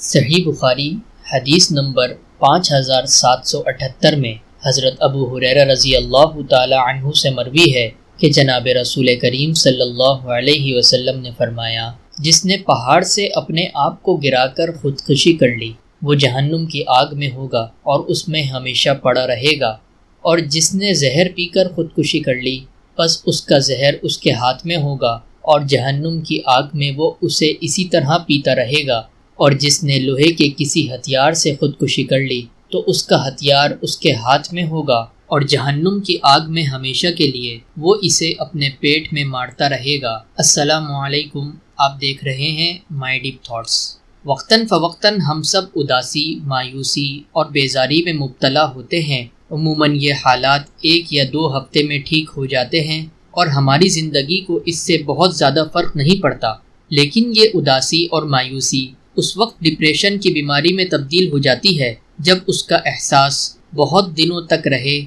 صحیح بخاری حدیث نمبر 5778 میں حضرت ابو ہریرہ رضی اللہ تعالی عنہ سے مروی ہے کہ جناب رسول کریم صلی اللہ علیہ وسلم نے فرمایا، جس نے پہاڑ سے اپنے آپ کو گرا کر خودکشی کر لی وہ جہنم کی آگ میں ہوگا اور اس میں ہمیشہ پڑا رہے گا، اور جس نے زہر پی کر خودکشی کر لی پس اس کا زہر اس کے ہاتھ میں ہوگا اور جہنم کی آگ میں وہ اسے اسی طرح پیتا رہے گا، اور جس نے لوہے کے کسی ہتھیار سے خودکشی کر لی تو اس کا ہتھیار اس کے ہاتھ میں ہوگا اور جہنم کی آگ میں ہمیشہ کے لیے وہ اسے اپنے پیٹ میں مارتا رہے گا۔ السلام علیکم، آپ دیکھ رہے ہیں مائی ڈیپ تھاٹس۔ وقتاً فوقتاً ہم سب اداسی، مایوسی اور بیزاری میں مبتلا ہوتے ہیں۔ عموماً یہ حالات 1 یا 2 ہفتے میں ٹھیک ہو جاتے ہیں اور ہماری زندگی کو اس سے بہت زیادہ فرق نہیں پڑتا، لیکن یہ اداسی اور مایوسی اس وقت ڈپریشن کی بیماری میں تبدیل ہو جاتی ہے جب اس کا احساس بہت دنوں تک رہے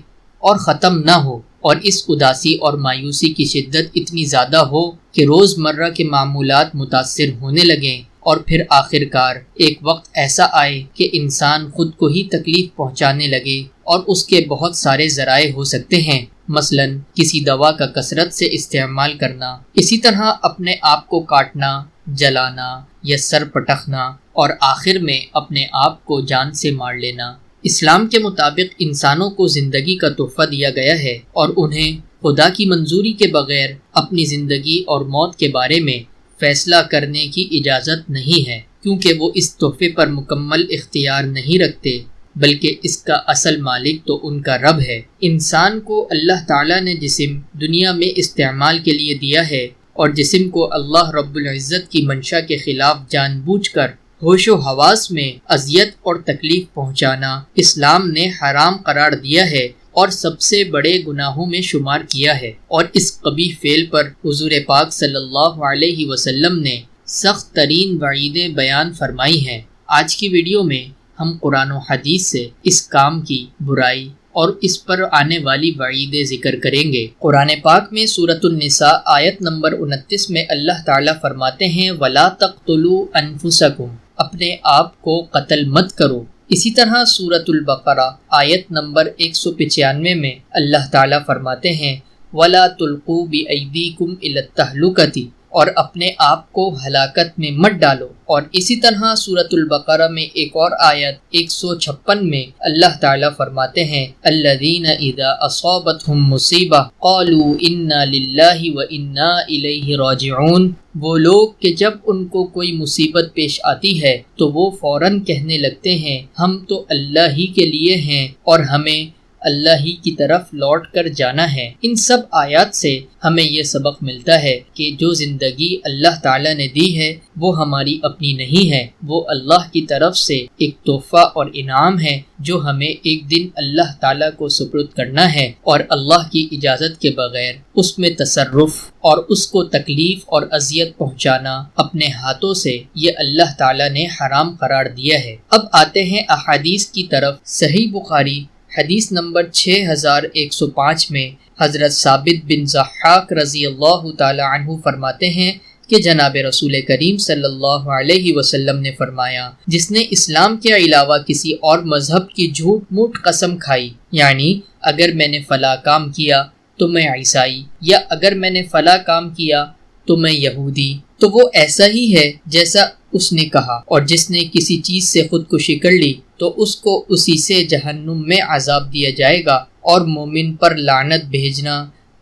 اور ختم نہ ہو، اور اس اداسی اور مایوسی کی شدت اتنی زیادہ ہو کہ روزمرہ کے معمولات متاثر ہونے لگیں، اور پھر آخرکار ایک وقت ایسا آئے کہ انسان خود کو ہی تکلیف پہنچانے لگے، اور اس کے بہت سارے ذرائع ہو سکتے ہیں، مثلا کسی دوا کا کثرت سے استعمال کرنا، اسی طرح اپنے آپ کو کاٹنا، جلانا یا سر پٹکنا، اور آخر میں اپنے آپ کو جان سے مار لینا۔ اسلام کے مطابق انسانوں کو زندگی کا تحفہ دیا گیا ہے اور انہیں خدا کی منظوری کے بغیر اپنی زندگی اور موت کے بارے میں فیصلہ کرنے کی اجازت نہیں ہے، کیونکہ وہ اس تحفے پر مکمل اختیار نہیں رکھتے، بلکہ اس کا اصل مالک تو ان کا رب ہے۔ انسان کو اللہ تعالیٰ نے جسم دنیا میں استعمال کے لیے دیا ہے، اور جسم کو اللہ رب العزت کی منشا کے خلاف جان بوجھ کر ہوش و حواس میں اذیت اور تکلیف پہنچانا اسلام نے حرام قرار دیا ہے اور سب سے بڑے گناہوں میں شمار کیا ہے، اور اس قبیح فعل پر حضور پاک صلی اللہ علیہ وسلم نے سخت ترین وعیدیں بیان فرمائی ہیں۔ آج کی ویڈیو میں ہم قرآن و حدیث سے اس کام کی برائی اور اس پر آنے والی وعیدیں ذکر کریں گے۔ قرآن پاک میں سورۃ النساء آیت نمبر 29 میں اللہ تعالیٰ فرماتے ہیں، وَلَا تَقْتُلُوا أَنفُسَكُمْ، اپنے آپ کو قتل مت کرو۔ اسی طرح سورۃ البقرہ آیت نمبر 195 میں اللہ تعالیٰ فرماتے ہیں، وَلَا تُلْقُوا بِأَيْدِيكُمْ إِلَى التَّهْلُكَةِ، اور اپنے آپ کو ہلاکت میں مت ڈالو۔ اور اسی طرح سورۃ البقرہ میں ایک اور آیت 156 میں اللہ تعالیٰ فرماتے ہیں، الذین اذا اصابتهم مصیبہ قالوا انا للہ وانا الیہ راجعون، وہ لوگ کہ جب ان کو کوئی مصیبت پیش آتی ہے تو وہ فوراً کہنے لگتے ہیں، ہم تو اللہ ہی کے لیے ہیں اور ہمیں اللہ ہی کی طرف لوٹ کر جانا ہے۔ ان سب آیات سے ہمیں یہ سبق ملتا ہے کہ جو زندگی اللہ تعالیٰ نے دی ہے وہ ہماری اپنی نہیں ہے، وہ اللہ کی طرف سے ایک تحفہ اور انعام ہے جو ہمیں ایک دن اللہ تعالیٰ کو سپرد کرنا ہے، اور اللہ کی اجازت کے بغیر اس میں تصرف اور اس کو تکلیف اور اذیت پہنچانا اپنے ہاتھوں سے یہ اللہ تعالیٰ نے حرام قرار دیا ہے۔ اب آتے ہیں احادیث کی طرف۔ صحیح بخاری حدیث نمبر 6105 میں حضرت ثابت بن ضحاک رضی اللہ تعالی عنہ فرماتے ہیں کہ جناب رسول کریم صلی اللہ علیہ وسلم نے فرمایا، جس نے اسلام کے علاوہ کسی اور مذہب کی جھوٹ موٹ قسم کھائی، یعنی اگر میں نے فلاں کام کیا تو میں عیسائی، یا اگر میں نے فلاں کام کیا تو میں یہودی، تو وہ ایسا ہی ہے جیسا اس نے کہا، اور جس نے کسی چیز سے خودکشی کر لی تو اس کو اسی سے جہنم میں عذاب دیا جائے گا، اور مومن پر لعنت بھیجنا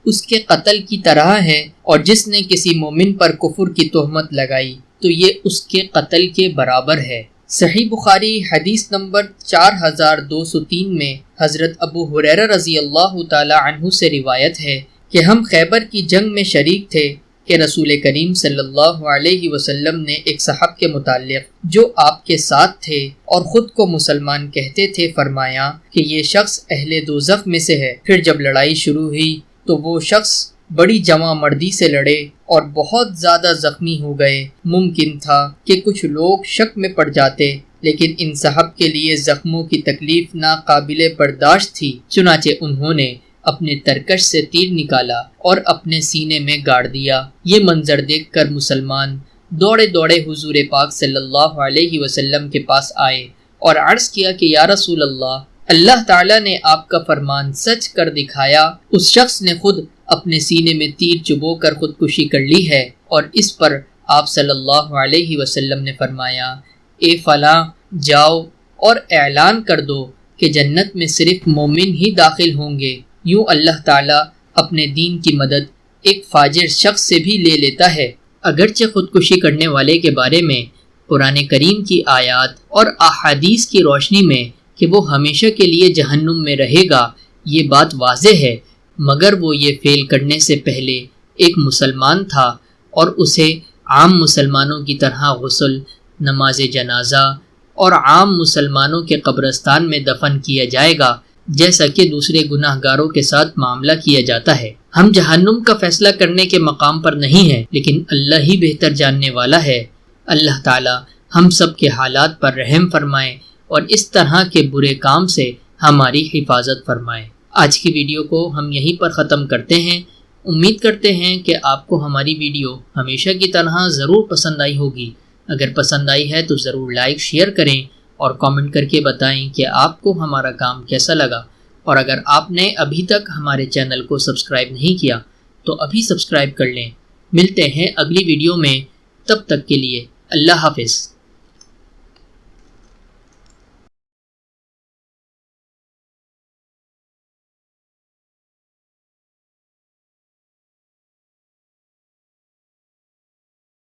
اس کے قتل کی طرح ہے، اور جس نے کسی مومن پر کفر کی تہمت لگائی تو یہ اس کے قتل کے برابر ہے۔ صحیح بخاری حدیث نمبر 4203 میں حضرت ابو ہریرہ رضی اللہ تعالی عنہ سے روایت ہے کہ ہم خیبر کی جنگ میں شریک تھے کہ رسول کریم صلی اللہ علیہ وسلم نے ایک صحابی کے متعلق جو آپ کے ساتھ تھے اور خود کو مسلمان کہتے تھے فرمایا کہ یہ شخص اہل دوزخ میں سے ہے۔ پھر جب لڑائی شروع ہوئی تو وہ شخص بڑی جمع مردی سے لڑے اور بہت زیادہ زخمی ہو گئے۔ ممکن تھا کہ کچھ لوگ شک میں پڑ جاتے، لیکن ان صحابہ کے لیے زخموں کی تکلیف ناقابل برداشت تھی، چنانچہ انہوں نے اپنے ترکش سے تیر نکالا اور اپنے سینے میں گاڑ دیا۔ یہ منظر دیکھ کر مسلمان دوڑے دوڑے حضور پاک صلی اللہ علیہ وسلم کے پاس آئے اور عرض کیا کہ یا رسول اللہ تعالیٰ نے آپ کا فرمان سچ کر دکھایا، اس شخص نے خود اپنے سینے میں تیر چبو کر خودکشی کر لی ہے۔ اور اس پر آپ صلی اللہ علیہ وسلم نے فرمایا، اے فلاں، جاؤ اور اعلان کر دو کہ جنت میں صرف مومن ہی داخل ہوں گے۔ یوں اللہ تعالیٰ اپنے دین کی مدد ایک فاجر شخص سے بھی لے لیتا ہے۔ اگرچہ خودکشی کرنے والے کے بارے میں قرآن کریم کی آیات اور احادیث کی روشنی میں کہ وہ ہمیشہ کے لیے جہنم میں رہے گا یہ بات واضح ہے، مگر وہ یہ فعل کرنے سے پہلے ایک مسلمان تھا اور اسے عام مسلمانوں کی طرح غسل، نماز جنازہ اور عام مسلمانوں کے قبرستان میں دفن کیا جائے گا، جیسا کہ دوسرے گناہ گاروں کے ساتھ معاملہ کیا جاتا ہے۔ ہم جہنم کا فیصلہ کرنے کے مقام پر نہیں ہیں، لیکن اللہ ہی بہتر جاننے والا ہے۔ اللہ تعالی ہم سب کے حالات پر رحم فرمائے اور اس طرح کے برے کام سے ہماری حفاظت فرمائے۔ آج کی ویڈیو کو ہم یہیں پر ختم کرتے ہیں۔ امید کرتے ہیں کہ آپ کو ہماری ویڈیو ہمیشہ کی طرح ضرور پسند آئی ہوگی۔ اگر پسند آئی ہے تو ضرور لائک شیئر کریں اور کامنٹ کر کے بتائیں کہ آپ کو ہمارا کام کیسا لگا۔ اور اگر آپ نے ابھی تک ہمارے چینل کو سبسکرائب نہیں کیا تو ابھی سبسکرائب کر لیں۔ ملتے ہیں اگلی ویڈیو میں، تب تک کے لیے اللہ حافظ۔